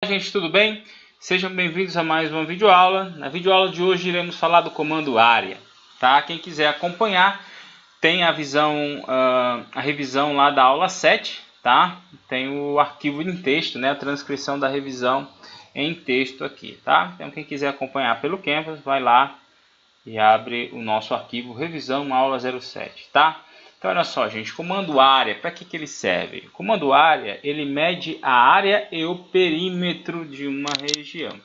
Gente, tudo bem? Sejam bem-vindos a mais uma videoaula. Na videoaula de hoje iremos falar do comando área, tá? Quem quiser acompanhar tem a revisão lá da aula 7, tá? Tem o arquivo em texto, né? A transcrição da revisão em texto aqui, tá? Então quem quiser acompanhar pelo Canvas, vai lá e abre o nosso arquivo revisão aula 07, tá? Então olha só, gente, comando área, para que ele serve? O comando área, ele mede a área e o perímetro de uma região,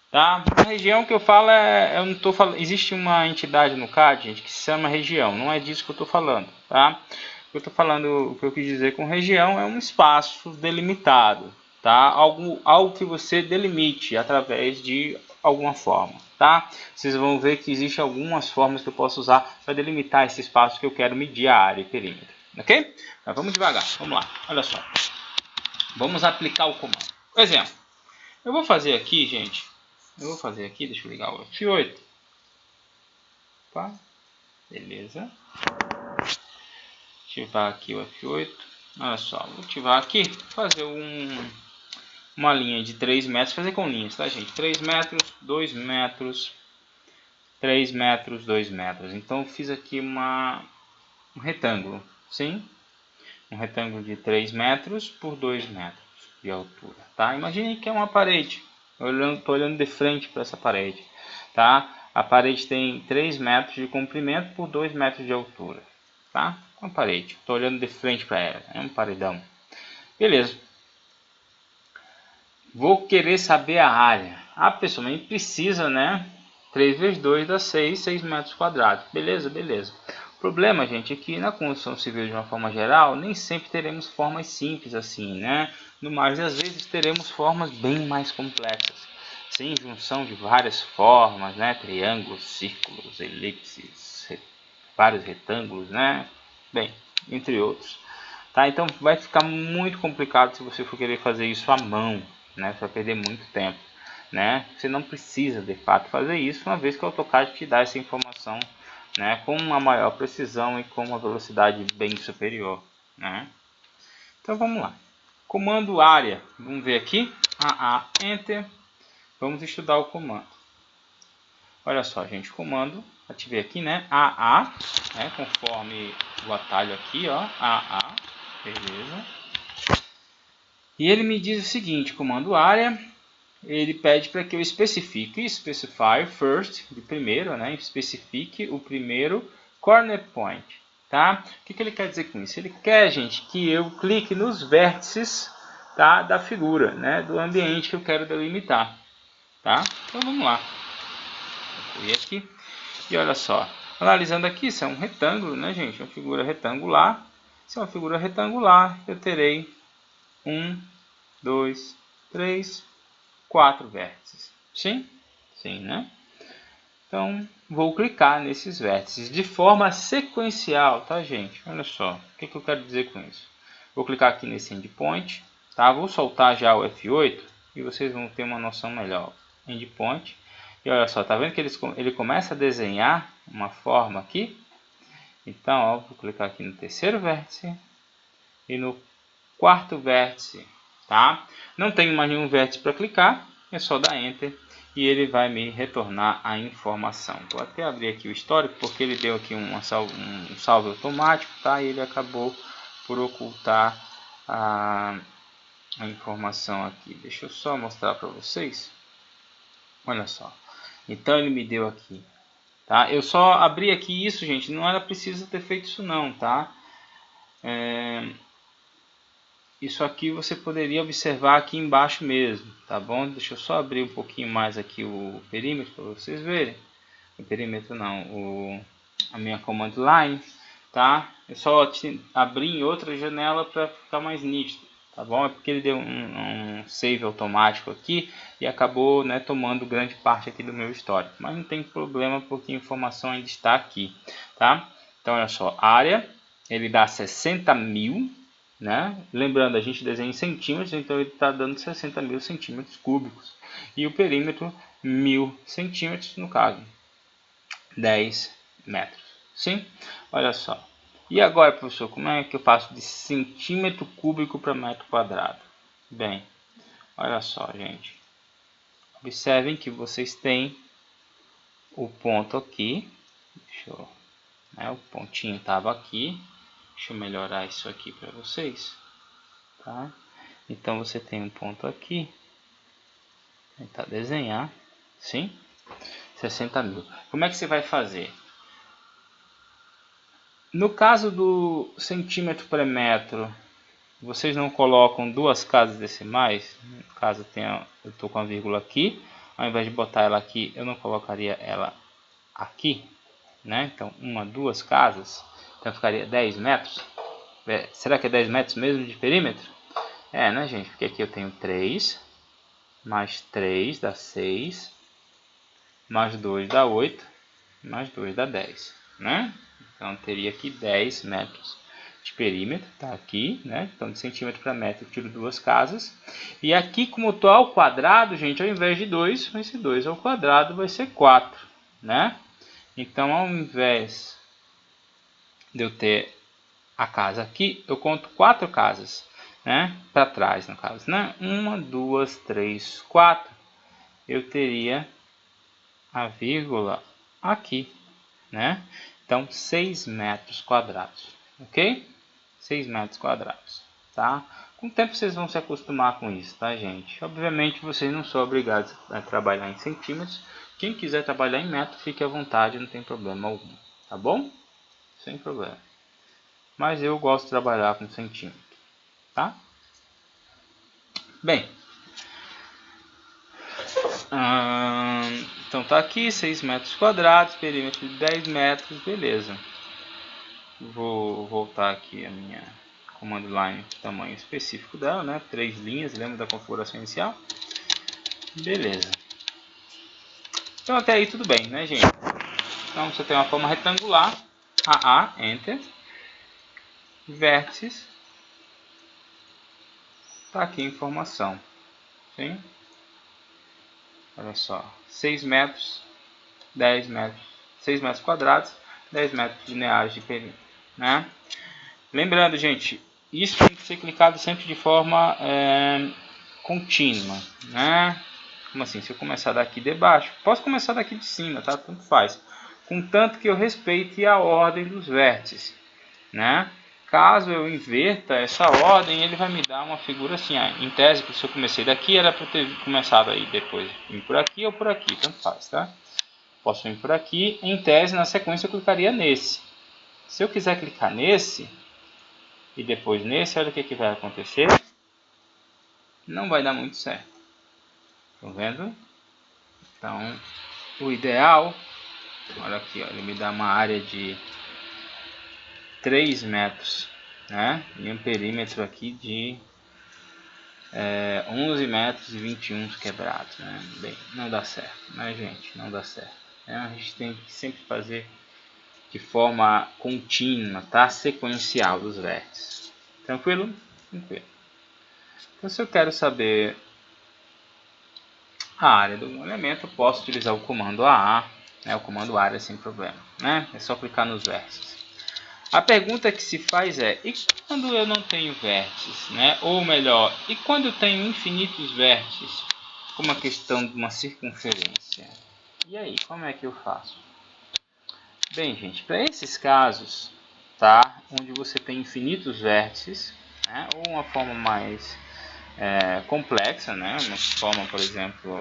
tá? A região que eu falo eu não estou falando, existe uma entidade no CAD, gente, que se chama região, não é disso que eu estou falando, tá? O que eu estou falando, o que eu quis dizer com região é um espaço delimitado, tá? Algo que você delimite através de alguma forma, tá? Vocês vão ver que existem algumas formas que eu posso usar para delimitar esse espaço que eu quero medir a área e perímetro, ok? Mas vamos devagar, vamos lá, olha só. Vamos aplicar o comando. Por exemplo, eu vou fazer aqui, gente, deixa eu ligar o F8, tá? Beleza. Ativar aqui o F8, olha só, vou ativar aqui, fazer uma linha de 3 metros, fazer com linhas, tá, gente? 3 metros, 2 metros, 3 metros, 2 metros. Então eu fiz aqui um retângulo, sim? Um retângulo de 3 metros por 2 metros de altura, tá? Imagine que é uma parede, estou olhando de frente para essa parede, tá? A parede tem 3 metros de comprimento por 2 metros de altura, tá? Uma parede, estou olhando de frente para ela, é um paredão. Beleza. Vou querer saber a área. A pessoa nem precisa, né? 3 vezes 2 dá 6 metros quadrados. Beleza, beleza. O problema, gente, é que na construção civil de uma forma geral, nem sempre teremos formas simples assim, né? No mais das vezes teremos formas bem mais complexas. Sim, junção de várias formas, né? Triângulos, círculos, elipses, vários retângulos, né? Bem, entre outros. Tá? Então vai ficar muito complicado se você for querer fazer isso à mão, né? Você vai perder muito tempo, né? Você não precisa de fato fazer isso, uma vez que o AutoCAD te dá essa informação, né? Com uma maior precisão e com uma velocidade bem superior, né? Então vamos lá. Comando área, vamos ver aqui, AA, Enter, vamos estudar o comando. Olha só, gente, comando, ativei aqui, né? AA, né? Conforme o atalho aqui, ó, AA. Beleza. E ele me diz o seguinte, comando área, ele pede para que eu especifique, specify first, de primeiro, né? Especifique o primeiro corner point, tá? O que ele quer dizer com isso? Ele quer, gente, que eu clique nos vértices, tá? Da figura, né? Do ambiente que eu quero delimitar, tá? Então vamos lá. Vou correr aqui e olha só. Analisando aqui, isso é um retângulo, né, gente? Uma figura retangular. Se é uma figura retangular, eu terei 1, 2, 3, 4 vértices. Sim? Sim, né? Então, vou clicar nesses vértices de forma sequencial, tá, gente? Olha só, o que eu quero dizer com isso? Vou clicar aqui nesse endpoint, tá? Vou soltar já o F8 e vocês vão ter uma noção melhor. Endpoint. E olha só, tá vendo que ele começa a desenhar uma forma aqui? Então, ó, vou clicar aqui no terceiro vértice e no quarto vértice, tá? Não tenho mais nenhum vértice para clicar, é só dar Enter e ele vai me retornar a informação. Vou até abrir aqui o histórico, porque ele deu aqui um salve automático, tá? E ele acabou por ocultar a informação aqui. Deixa eu só mostrar para vocês. Olha só. Então ele me deu aqui, tá? Eu só abri aqui isso, gente, não era preciso ter feito isso não, tá? Isso aqui você poderia observar aqui embaixo mesmo, tá bom? Deixa eu só abrir um pouquinho mais aqui o perímetro para vocês verem. O perímetro não, a minha command line, tá? É só abrir em outra janela para ficar mais nítido, tá bom? É porque ele deu um save automático aqui e acabou, né, tomando grande parte aqui do meu histórico. Mas não tem problema porque a informação ainda está aqui, tá? Então olha só, área, ele dá 60.000. Né? Lembrando, a gente desenha em centímetros, então ele está dando 60.000 centímetros cúbicos. E o perímetro, 1.000 centímetros, no caso, 10 metros. Sim? Olha só. E agora, professor, como é que eu passo de centímetro cúbico para metro quadrado? Bem, Olha só, gente. Observem que vocês têm o ponto aqui. O pontinho estava aqui. Deixa eu melhorar isso aqui para vocês. Tá? Então você tem um ponto aqui. Vou tentar desenhar. Sim? 60 mil. Como é que você vai fazer? No caso do centímetro por metro, vocês não colocam duas casas decimais? No caso, eu estou com a vírgula aqui. Ao invés de botar ela aqui, eu não colocaria ela aqui, né? Então, duas casas. Então, ficaria 10 metros. Será que é 10 metros mesmo de perímetro? É, né, gente? Porque aqui eu tenho 3, mais 3 dá 6, mais 2 dá 8, mais 2 dá 10, né? Então, teria aqui 10 metros de perímetro, tá aqui, né? Então, de centímetro para metro, eu tiro duas casas. E aqui, como eu estou ao quadrado, gente, ao invés de 2, vai ser 2 ao quadrado, vai ser 4, né? Então, ao invés de eu ter a casa aqui, eu conto 4 casas, né? Para trás, no caso, né? 1, 2, 3, 4. Eu teria a vírgula aqui, né? Então, 6 metros quadrados, ok? 6 metros quadrados, tá? Com o tempo vocês vão se acostumar com isso, tá, gente? Obviamente, vocês não são obrigados a trabalhar em centímetros. Quem quiser trabalhar em metro, fique à vontade, não tem problema algum, tá bom? Sem problema. Mas eu gosto de trabalhar com centímetro, tá? Bem, então tá aqui 6 metros quadrados, perímetro de 10 metros, beleza. Vou voltar aqui a minha command line, tamanho específico dela, né? 3 linhas, lembra da configuração inicial? Beleza. Então até aí tudo bem, né, gente? Então você tem uma forma retangular, AA, Enter, vértices, tá aqui a informação, sim? Olha só, 6 metros, 10 metros, 6 metros quadrados, 10 metros lineares de perímetro, né? Lembrando, gente, isso tem que ser clicado sempre de forma contínua, né? Como assim? Se eu começar daqui de baixo, posso começar daqui de cima, tá? Tanto faz. Contanto que eu respeite a ordem dos vértices, né? Caso eu inverta essa ordem, ele vai me dar uma figura assim, em tese, que se eu comecei daqui, era para ter começado aí depois, vir por aqui ou por aqui, tanto faz, tá? Posso vir por aqui, em tese, na sequência eu clicaria nesse. Se eu quiser clicar nesse, e depois nesse, olha o que vai acontecer. Não vai dar muito certo. Estão vendo? Então, o ideal, olha aqui, ó, ele me dá uma área de 3 metros, né? E um perímetro aqui de 11 metros e 21 quebrados, né? Bem, não dá certo, né, gente? Não dá certo. A gente tem que sempre fazer de forma contínua, tá? Sequencial dos vértices. Tranquilo? Tranquilo. Então, se eu quero saber a área do elemento, eu posso utilizar o comando AA, né? O comando área sem problema, né? É só clicar nos vértices. A pergunta que se faz é, e quando eu não tenho vértices, né? Ou melhor, e quando eu tenho infinitos vértices, como a questão de uma circunferência? E aí, como é que eu faço? Bem, gente, para esses casos, tá? Onde você tem infinitos vértices, né? Ou uma forma mais complexa, né? Uma forma, por exemplo,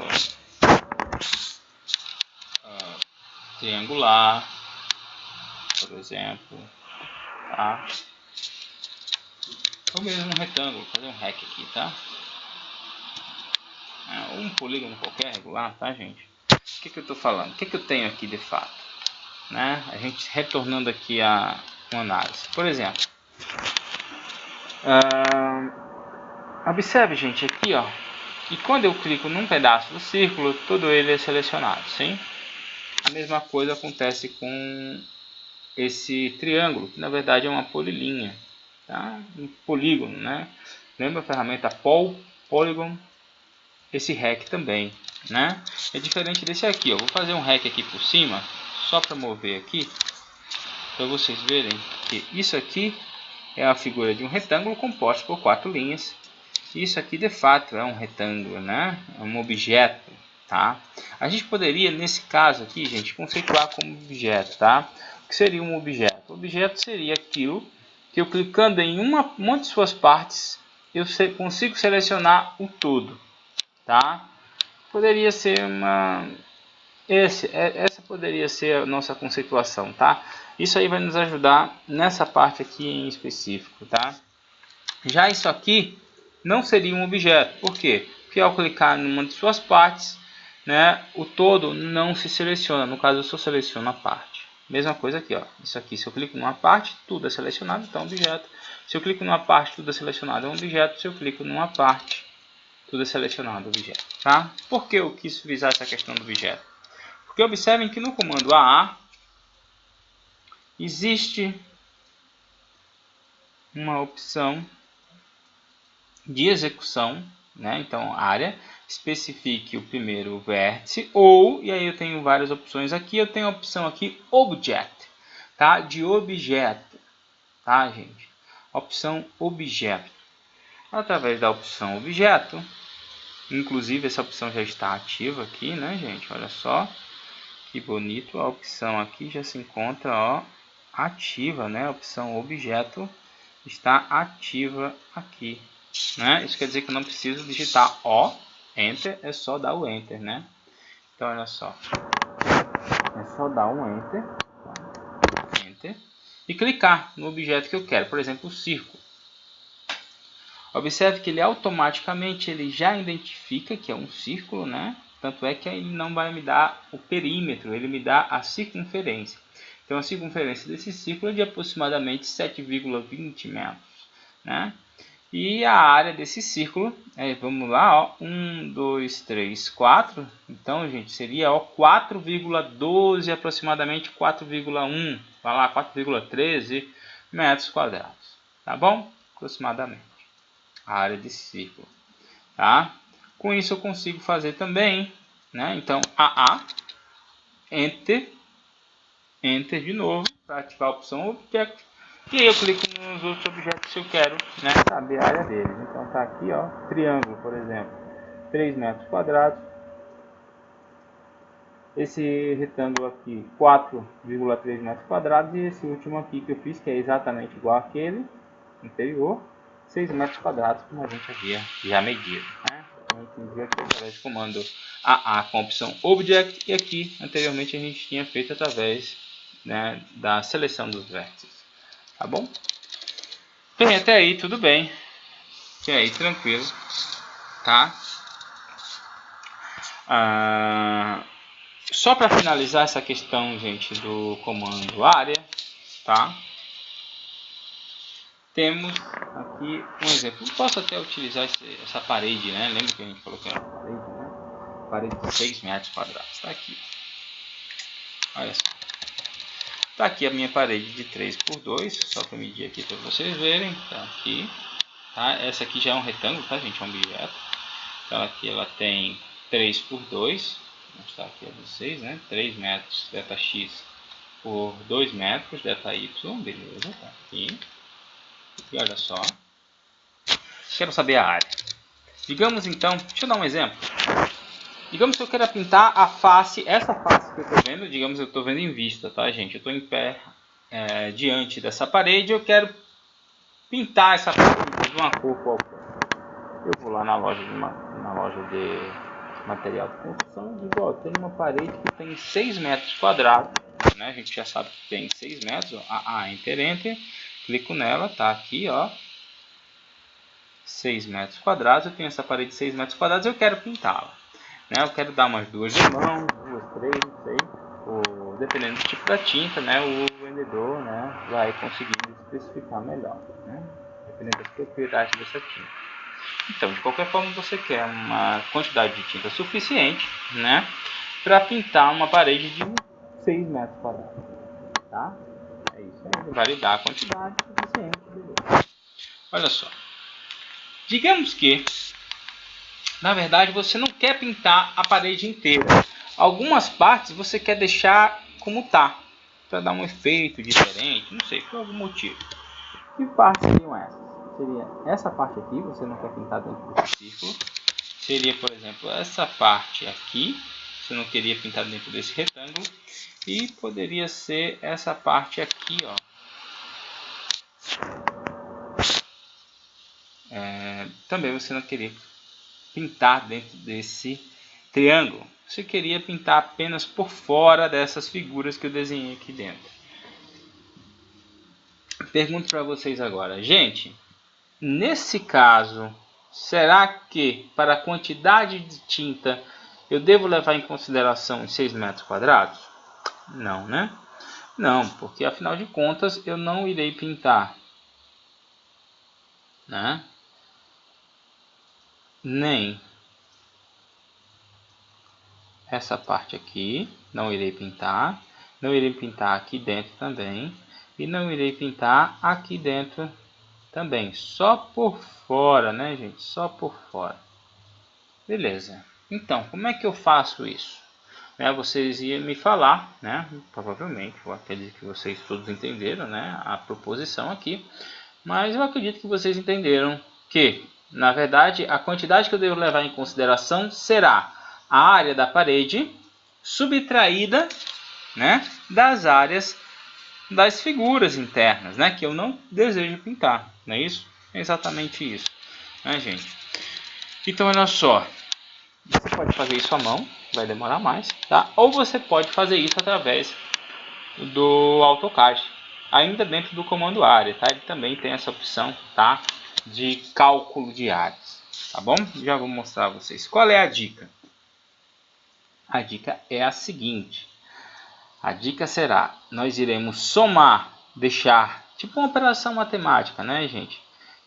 triangular, por exemplo, tá? Ou mesmo um retângulo, vou fazer um REC aqui, tá? Ou um polígono qualquer regular, tá, gente? O que eu estou falando? O que eu tenho aqui de fato? Né? A gente retornando aqui a uma análise. Por exemplo, observe, gente, aqui, ó. E quando eu clico num pedaço do círculo, todo ele é selecionado, sim? A mesma coisa acontece com esse triângulo, que na verdade é uma polilinha, tá? Um polígono, né? Lembra a ferramenta Polygon? Esse REC também, né? É diferente desse aqui, ó. Vou fazer um REC aqui por cima, só para mover aqui, para vocês verem que isso aqui é a figura de um retângulo composto por 4 linhas. isso aqui de fato é um retângulo, né? É um objeto, tá? A gente poderia, nesse caso aqui, gente, conceituar como objeto, tá? O que seria um objeto? O objeto seria aquilo que eu clicando em uma de suas partes, eu consigo selecionar o todo, tá? Poderia ser essa poderia ser a nossa conceituação, tá? Isso aí vai nos ajudar nessa parte aqui em específico, tá? Já isso aqui não seria um objeto. Por quê? Porque ao clicar em uma de suas partes, né, o todo não se seleciona. No caso, eu só seleciono a parte. Mesma coisa aqui, ó. Isso aqui, se eu clico numa parte, tudo é selecionado, então é um objeto. Se eu clico numa parte, tudo é selecionado, é um objeto. Se eu clico numa parte, tudo é selecionado, objeto, tá? Por que eu quis visar essa questão do objeto? Porque observem que no comando AA existe uma opção de execução, né? Então, área, especifique o primeiro vértice, ou, e aí eu tenho várias opções aqui, eu tenho a opção aqui, Object, tá? De objeto, tá, gente? Opção Objeto. Através da opção Objeto, inclusive essa opção já está ativa aqui, né, gente? Olha só, que bonito, a opção aqui já se encontra, ó, ativa, né? A opção Objeto está ativa aqui, né? Isso quer dizer que eu não preciso digitar O, Enter, é só dar o Enter, né? Então, olha só. É só dar um Enter, Enter, e clicar no objeto que eu quero, por exemplo, o círculo. Observe que ele automaticamente ele já identifica que é um círculo, né? Tanto é que ele não vai me dar o perímetro, ele me dá a circunferência. Então, a circunferência desse círculo é de aproximadamente 7,20 metros, né? E a área desse círculo, vamos lá, ó, 1, 2, 3, 4. Então, gente, seria 4,12, aproximadamente 4,1, vai lá, 4,13 metros quadrados, tá bom? Aproximadamente a área desse círculo, tá? Com isso eu consigo fazer também, né? Então, AA, Enter, Enter de novo, para ativar a opção Object. E aí eu clico nos outros objetos que eu quero, né, saber a área deles. Então tá aqui, ó, triângulo, por exemplo, 3 metros quadrados. Esse retângulo aqui, 4,3 metros quadrados. E esse último aqui que eu fiz, que é exatamente igual àquele anterior, 6 metros quadrados, como a gente havia já medido, né? Então, a gente viu aqui através do comando AA com a opção Object. E aqui, anteriormente, a gente tinha feito através, né, da seleção dos vértices. Tá bom? Bem, até aí tudo bem. Até aí tranquilo. Tá? Só para finalizar essa questão, gente, do comando área, tá? Temos aqui um exemplo. Eu posso até utilizar essa parede, né? Lembra que a gente falou que era uma parede, né? Parede de 6 metros quadrados. Tá aqui. Olha só. Tá aqui a minha parede de 3 por 2, só para medir aqui para vocês verem. Tá aqui, tá? Essa aqui já é um retângulo, tá, gente? É um objeto. Então aqui ela tem 3 por 2. Vou mostrar aqui a vocês, né? 3 metros ΔX por 2 metros ΔY, beleza? Tá aqui. E olha só. Quero saber a área. Digamos então, deixa eu dar um exemplo. Digamos que eu queira pintar a face, essa face que eu estou vendo, digamos eu estou vendo em vista, tá, gente? Eu estou em pé diante dessa parede, eu quero pintar essa parede de uma cor qualquer. Eu vou lá na loja de material de construção e digo, ó, tem uma parede que tem 6 metros quadrados, né? A gente já sabe que tem 6 metros, ó, Enter, Enter, clico nela, tá aqui, ó, 6 metros quadrados, eu tenho essa parede de 6 metros quadrados, eu quero pintá-la. Eu quero dar umas 2 de mão, 2, 3, não sei, ou, dependendo do tipo da tinta, né, o vendedor, né, vai conseguir especificar melhor, né, dependendo das propriedades dessa tinta. Então, de qualquer forma, você quer uma quantidade de tinta suficiente, né, para pintar uma parede de 6 metros quadrados, tá? É isso aí, validar a quantidade suficiente, beleza. Olha só, digamos que na verdade, você não quer pintar a parede inteira. Algumas partes você quer deixar como está, para dar um efeito diferente, não sei, por algum motivo. Que partes seriam essas? seria essa parte aqui, você não quer pintar dentro desse círculo. Seria, por exemplo, essa parte aqui, você não queria pintar dentro desse retângulo. E poderia ser essa parte aqui, ó. Também você não queria pintar dentro desse triângulo. Você queria pintar apenas por fora dessas figuras que eu desenhei aqui dentro. Pergunto para vocês agora, gente, nesse caso, será que para a quantidade de tinta eu devo levar em consideração os 6 metros quadrados? Não, né? Não, porque afinal de contas eu não irei pintar, né? Nem essa parte aqui, não irei pintar. Não irei pintar aqui dentro também. E não irei pintar aqui dentro também. Só por fora, né, gente? Só por fora. Beleza. Então, como é que eu faço isso? Vocês iam me falar, né? Provavelmente, eu acredito que vocês todos entenderam, né? A proposição aqui. Mas eu acredito que vocês entenderam que, na verdade, a quantidade que eu devo levar em consideração será a área da parede subtraída, né, das áreas das figuras internas, né, que eu não desejo pintar, não é isso? É exatamente isso, né, gente? Então, olha só, você pode fazer isso à mão, vai demorar mais, tá? Ou você pode fazer isso através do AutoCAD, ainda dentro do comando área, tá? Ele também tem essa opção, tá, de cálculo de áreas, tá bom? Já vou mostrar a vocês. Qual é a dica? A dica é a seguinte. A dica será, nós iremos somar, deixar, tipo uma operação matemática, né, gente?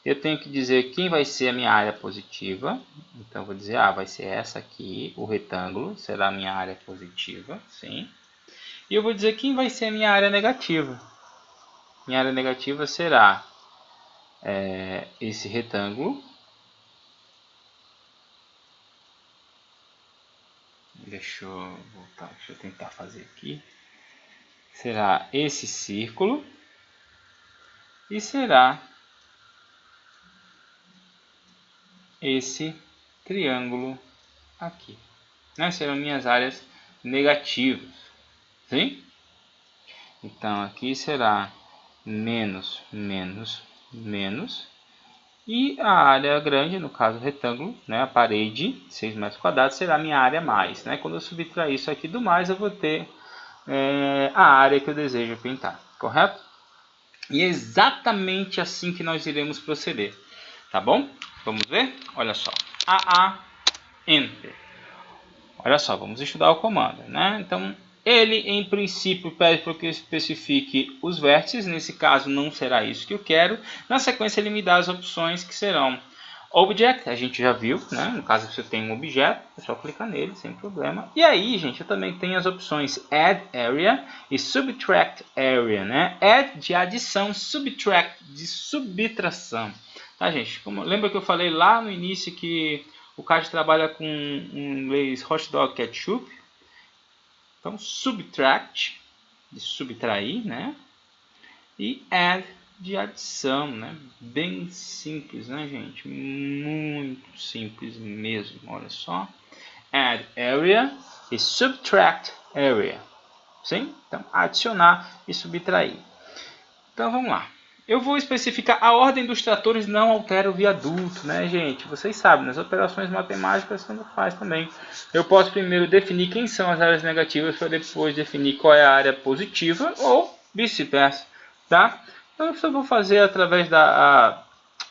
Eu tenho que dizer quem vai ser a minha área positiva. Então, eu vou dizer, vai ser essa aqui, o retângulo, será a minha área positiva, sim. E eu vou dizer quem vai ser a minha área negativa. Minha área negativa será esse retângulo. Deixa eu voltar, deixa eu tentar fazer aqui. Será esse círculo e será esse triângulo aqui. Serão minhas áreas negativas, sim? Então aqui será menos, menos, menos. E a área grande, no caso retângulo, né, a parede, 6 metros quadrados, será a minha área mais. Né? Quando eu subtrair isso aqui do mais, eu vou ter a área que eu desejo pintar, correto? E é exatamente assim que nós iremos proceder, tá bom? Vamos ver? Olha só, Enter. Olha só, vamos estudar o comando, né? Então, ele em princípio pede para que eu especifique os vértices, nesse caso não será isso que eu quero. Na sequência ele me dá as opções que serão Object, a gente já viu, né? No caso você tem um objeto, é só clicar nele sem problema. E aí, gente, eu também tenho as opções Add Area e Subtract Area, né? Add de adição, Subtract de subtração. Tá, gente? Lembra que eu falei lá no início que o CAD trabalha com em inglês hot dog ketchup? Então, subtract, de subtrair, né? E add, de adição, né? Bem simples, né, gente? Muito simples mesmo, olha só. Add area e subtract area. Sim? Então, adicionar e subtrair. Então, vamos lá. Eu vou especificar a ordem dos tratores, não altera o viaduto, né, gente? Vocês sabem, nas operações matemáticas tanto faz também. Eu posso primeiro definir quem são as áreas negativas para depois definir qual é a área positiva ou vice-versa, tá? Então, eu só vou fazer através da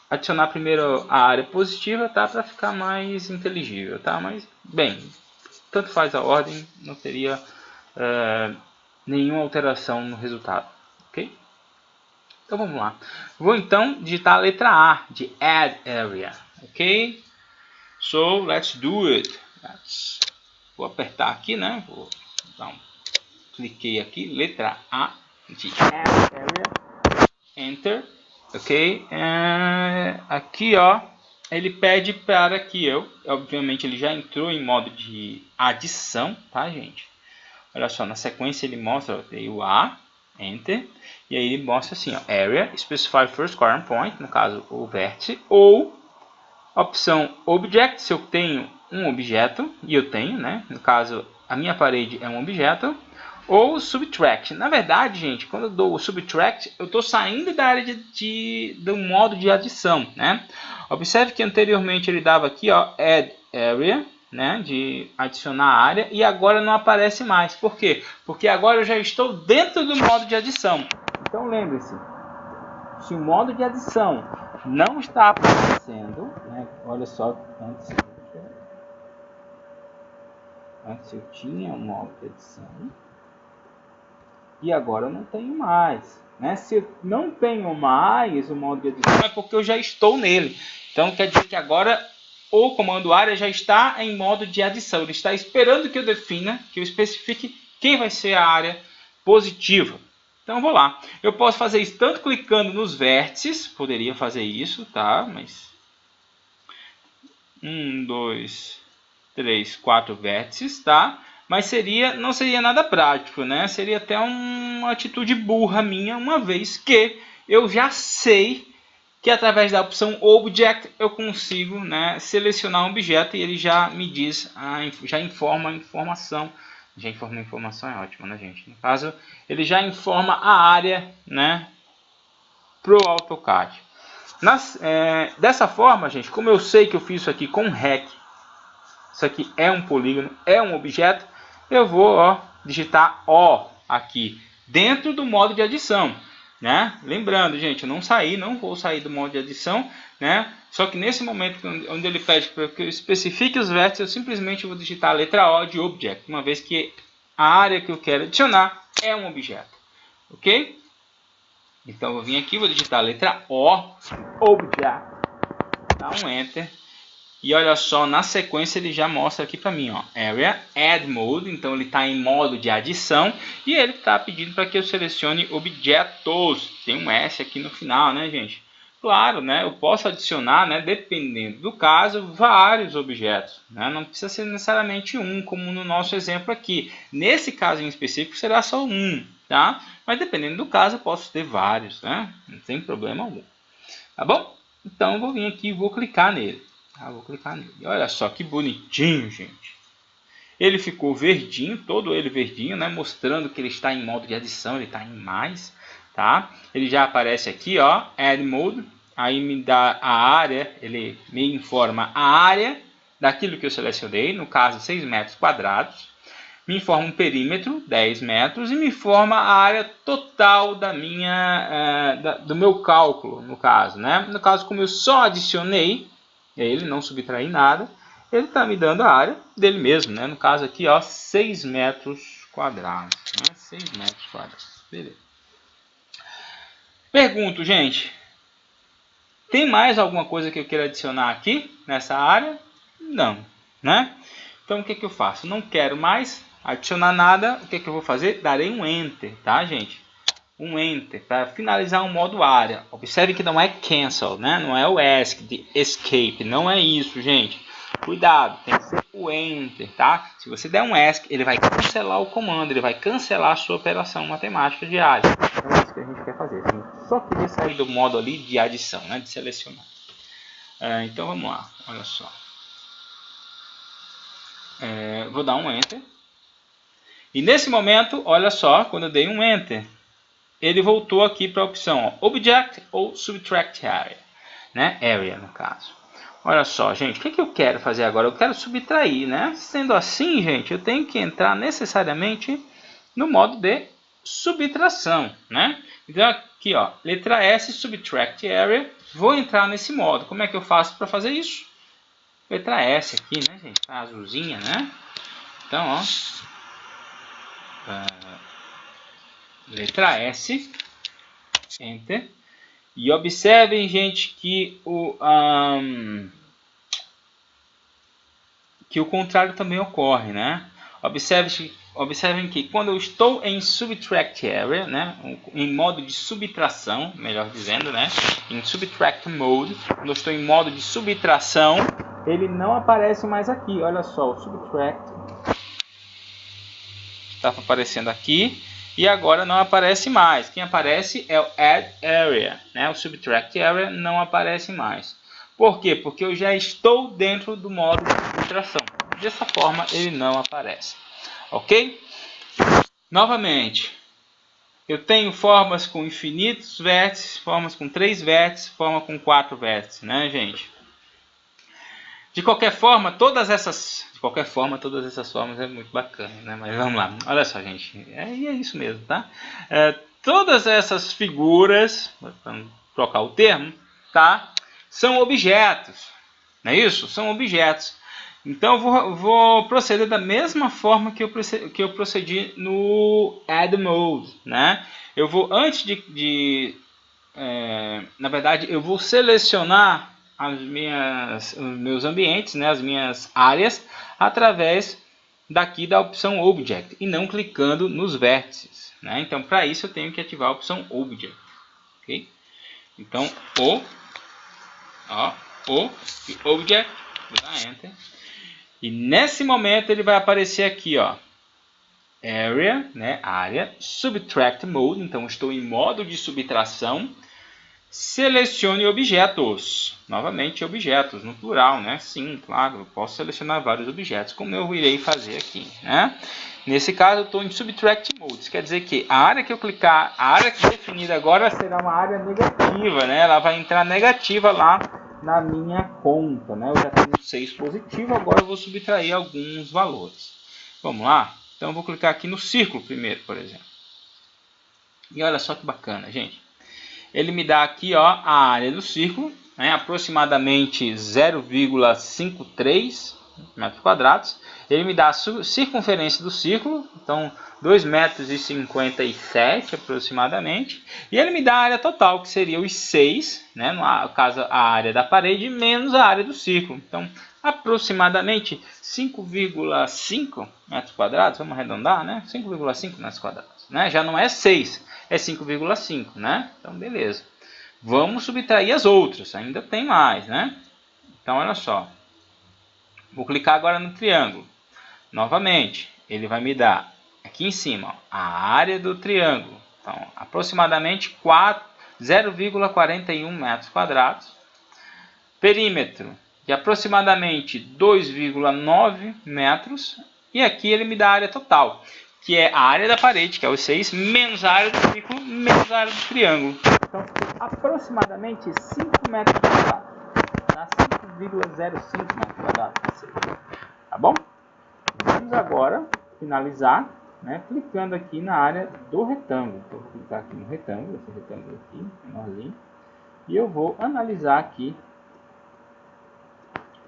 adicionar primeiro a área positiva, tá? Para ficar mais inteligível, tá? Mas, bem, tanto faz a ordem, não teria nenhuma alteração no resultado, ok? Então vamos lá. Vou então digitar a letra A de Add Area, ok? So let's do it. Vou apertar aqui, né? Vou dar cliquei aqui, letra A de Add Area, Enter, ok? Aqui, ó, ele pede para que obviamente ele já entrou em modo de adição, tá, gente? Olha só, na sequência ele mostra, eu dei o A, Enter. E aí ele mostra assim, ó, Area, Specify First Quadrant Point, no caso o vértice, ou opção Object, se eu tenho um objeto, e eu tenho, né? No caso, a minha parede é um objeto, ou Subtract. Na verdade, gente, quando eu dou o Subtract, eu estou saindo da área do modo de adição, né? Observe que anteriormente ele dava aqui, ó, Add Area, né, de adicionar a área, e agora não aparece mais. Por quê? Porque agora eu já estou dentro do modo de adição. Então lembre-se, se o modo de adição não está aparecendo, né, olha só, antes eu tinha um modo de adição e agora eu não tenho mais, né? Se eu não tenho mais o modo de adição é porque eu já estou nele. Então quer dizer que agora o comando área já está em modo de adição. Ele está esperando que eu defina, que eu especifique quem vai ser a área positiva. Então vou lá. Eu posso fazer isso tanto clicando nos vértices, poderia fazer isso, tá? Mas 1, 2, 3, 4 vértices, tá? Mas não seria nada prático, né? Seria até uma atitude burra minha, uma vez que eu já sei que através da opção Object eu consigo, né, selecionar um objeto e ele já me diz, já informa a informação. Já informa a informação é ótimo, né, gente? No caso, ele já informa a área, né, pro AutoCAD. Dessa forma, gente, como eu sei que eu fiz isso aqui com REC, isso aqui é um polígono, é um objeto, eu vou, ó, digitar O aqui dentro do modo de adição. Né? Lembrando, gente, eu não vou sair do modo de adição, né? Só que nesse momento onde ele pede para que eu especifique os vértices, eu simplesmente vou digitar a letra O de Object, uma vez que a área que eu quero adicionar é um objeto, ok? Então eu vou vir aqui, vou digitar a letra O, Object, dá um Enter. E olha só, na sequência ele já mostra aqui para mim, ó, Area, Add Mode, então ele está em modo de adição. E ele está pedindo para que eu selecione objetos. Tem um S aqui no final, né, gente? Claro, né, eu posso adicionar, né, dependendo do caso, vários objetos. Né? Não precisa ser necessariamente um, como no nosso exemplo aqui. Nesse caso em específico será só um, tá? Mas dependendo do caso eu posso ter vários, né? Não tem problema algum. Tá bom? Então eu vou vir aqui e vou clicar nele. Vou clicar nele. Olha só que bonitinho, gente. Ele ficou verdinho, todo ele verdinho, né? Mostrando que ele está em modo de adição, ele está em mais, tá? Ele já aparece aqui, ó, Add Mode. Aí me dá a área, ele me informa a área daquilo que eu selecionei, no caso 6 metros quadrados. Me informa um perímetro, 10 metros, e me informa a área total do meu cálculo, no caso, né? No caso, como eu só adicionei ele, não subtrair nada, ele está me dando a área dele mesmo, né? No caso aqui, ó, 6 metros quadrados, né? 6 metros quadrados, beleza. Pergunto, gente, tem mais alguma coisa que eu queira adicionar aqui, nessa área? Não, né? Então, o que eu faço? Não quero mais adicionar nada, o que eu vou fazer? Darei um Enter, tá, gente? Um Enter para finalizar o modo área. Observe que não é Cancel, né? Não é o ESC de Escape, não é isso, gente. Cuidado, tem que ser o Enter, tá? Se você der um ESC, ele vai cancelar o comando, ele vai cancelar a sua operação matemática de área. Então é isso que a gente quer fazer. Só queria sair do modo ali de adição, né? De selecionar. Então vamos lá, olha só. Vou dar um Enter. E nesse momento, olha só, quando eu dei um Enter, ele voltou aqui para a opção ó, Object ou Subtract Area, né? Area no caso. Olha só, gente, o que eu quero fazer agora? Eu quero subtrair, né? Sendo assim, gente, eu tenho que entrar necessariamente no modo de subtração, né? Então aqui, ó, letra S, Subtract Area, vou entrar nesse modo. Como é que eu faço para fazer isso? Letra S aqui, né, gente? A azulzinha, né? Então, ó, letra S, Enter. E observem, gente, que o contrário também ocorre, né? Observem que quando eu estou em Subtract Area, né, em modo de subtração, melhor dizendo, né, em Subtract Mode, quando eu estou em modo de subtração, ele não aparece mais aqui. Olha só, o Subtract estava aparecendo aqui e agora não aparece mais. Quem aparece é o Add Area, né? O Subtract Area não aparece mais. Por quê? Porque eu já estou dentro do modo de subtração. Dessa forma ele não aparece. Ok? Novamente, eu tenho formas com infinitos vértices, formas com 3 vértices, forma com 4 vértices, né, gente? De qualquer forma, todas essas formas é muito bacana, né? Mas vamos lá, olha só, gente, é isso mesmo, tá? Todas essas figuras, vamos trocar o termo, tá? São objetos, não é isso? São objetos. Então eu vou proceder da mesma forma que eu procedi no Add Mode, né? Eu vou, antes na verdade, eu vou selecionar os meus ambientes, né, as minhas áreas, através daqui da opção Object e não clicando nos vértices, né? Então, para isso eu tenho que ativar a opção Object, ok? Então, o Object, vou dar Enter, e nesse momento ele vai aparecer aqui, ó, Area, né, área, Subtract Mode, então estou em modo de subtração. Selecione objetos. Novamente, objetos, no plural, né? Sim, claro, eu posso selecionar vários objetos, como eu irei fazer aqui, né? Nesse caso, eu estou em Subtract Mode. Isso quer dizer que a área que eu clicar, a área que definida agora será uma área negativa, né? Ela vai entrar negativa lá na minha conta, né? Eu já tenho 6 positivo, agora eu vou subtrair alguns valores. Vamos lá? Então, eu vou clicar aqui no círculo primeiro, por exemplo. E olha só que bacana, gente. Ele me dá aqui, ó, a área do círculo, né, aproximadamente 0,53 metros quadrados. Ele me dá a circunferência do círculo, então 2,57 metros aproximadamente. E ele me dá a área total, que seria os 6, né, no caso a área da parede, menos a área do círculo. Então, aproximadamente 5,5 metros quadrados, vamos arredondar, né? 5,5 metros quadrados, né? Já não é 6, é 5,5, né? Então, beleza. Vamos subtrair as outras, ainda tem mais, né? Então, olha só. Vou clicar agora no triângulo. Novamente, ele vai me dar aqui em cima, ó, a área do triângulo. Então, aproximadamente 0,41 metros quadrados. Perímetro de aproximadamente 2,9 metros. E aqui ele me dá a área total, que é a área da parede, que é os 6, menos a área do círculo, menos a área do triângulo. Então, aproximadamente 5 metros quadrados. Tá? 5,05 metros quadrados. Tá bom? Vamos agora finalizar, né, clicando aqui na área do retângulo. Então, vou clicar aqui no retângulo, esse retângulo aqui, menorzinho, e eu vou analisar aqui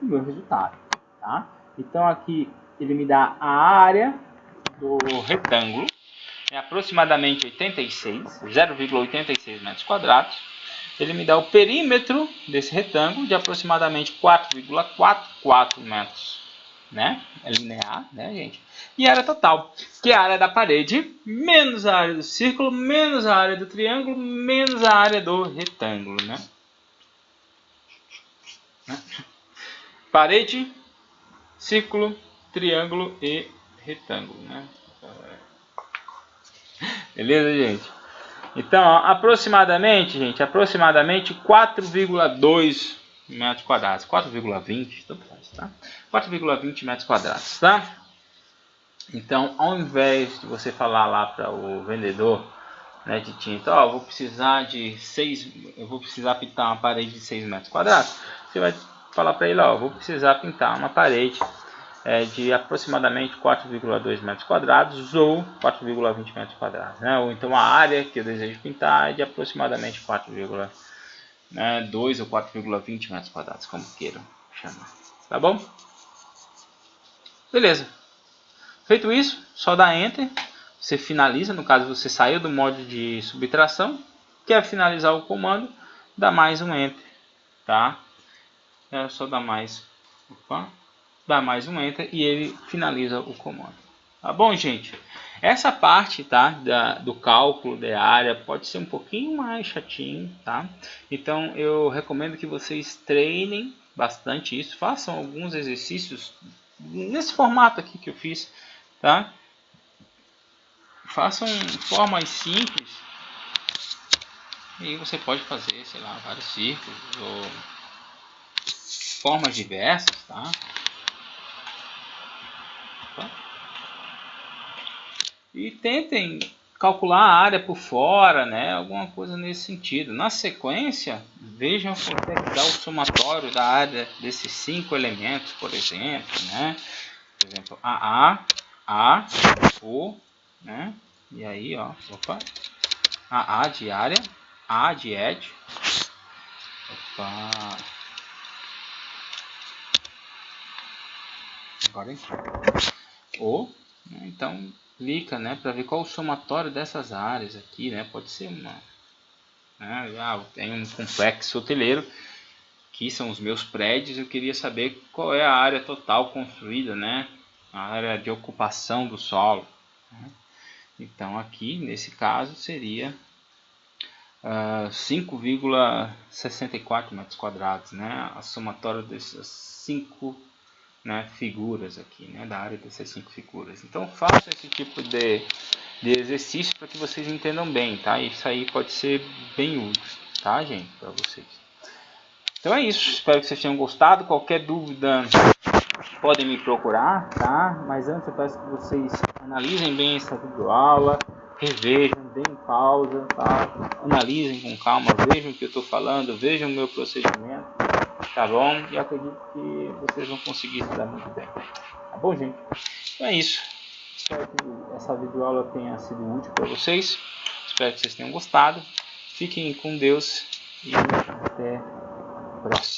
o meu resultado, tá? Então aqui ele me dá a área do retângulo, é aproximadamente 0,86 metros quadrados. Ele me dá o perímetro desse retângulo de aproximadamente 4,44 metros, né? É linear, né, gente? E a área total, que é a área da parede, menos a área do círculo, menos a área do triângulo, menos a área do retângulo, né? Parede, círculo, triângulo e retângulo, né? Beleza, gente? Então, ó, aproximadamente 4,2 metros quadrados, 4,20, tá? 4,20 metros quadrados, tá? Então, ao invés de você falar lá para o vendedor, né, de tinta, ó, eu vou precisar pintar uma parede de 6 metros quadrados, você vai falar para ele, ó, eu vou precisar pintar uma parede de aproximadamente 4,2 metros quadrados ou 4,20 metros quadrados, né? Ou então a área que eu desejo pintar é de aproximadamente 4,2 ou 4,20 metros quadrados, como queiram chamar, tá bom? Beleza. Feito isso, só dá Enter, você finaliza, no caso você saiu do modo de subtração, quer finalizar o comando, dá mais um Enter, tá? É só dar mais um Enter e ele finaliza o comando. Tá bom, gente? Essa parte, tá, do cálculo da área pode ser um pouquinho mais chatinho, tá? Então eu recomendo que vocês treinem bastante isso, façam alguns exercícios nesse formato aqui que eu fiz, tá? façam formas simples. E aí você pode fazer, sei lá, vários círculos ou formas diversas, tá? E tentem calcular a área por fora, né? Alguma coisa nesse sentido. Na sequência, vejam quanto é que dá o somatório da área desses 5 elementos, por exemplo, né? Por exemplo, A, O, né? E aí, ó, opa, A de área, A de edge, opa, agora O, né? Então clica, né, para ver qual o somatório dessas áreas aqui, né? Pode ser uma, né? Tem um complexo hoteleiro, que são os meus prédios. Eu queria saber qual é a área total construída, né? A área de ocupação do solo, né? Então aqui nesse caso seria 5,64 metros quadrados, né? A somatória dessas 5, né, figuras aqui, né, da área dessas 5 figuras. Então faça esse tipo de exercício para que vocês entendam bem, tá? Isso aí pode ser bem útil, tá, gente, para vocês. Então é isso, espero que vocês tenham gostado. Qualquer dúvida podem me procurar, tá? Mas antes eu peço que vocês analisem bem essa videoaula, revejam, deem pausa, tá? Analisem com calma, vejam o que eu estou falando, vejam o meu procedimento, tá bom? E acredito que vocês vão conseguir se dar muito bem, tá bom, gente? Então é isso. Espero que essa videoaula tenha sido útil para vocês. Espero que vocês tenham gostado. Fiquem com Deus e até a próxima.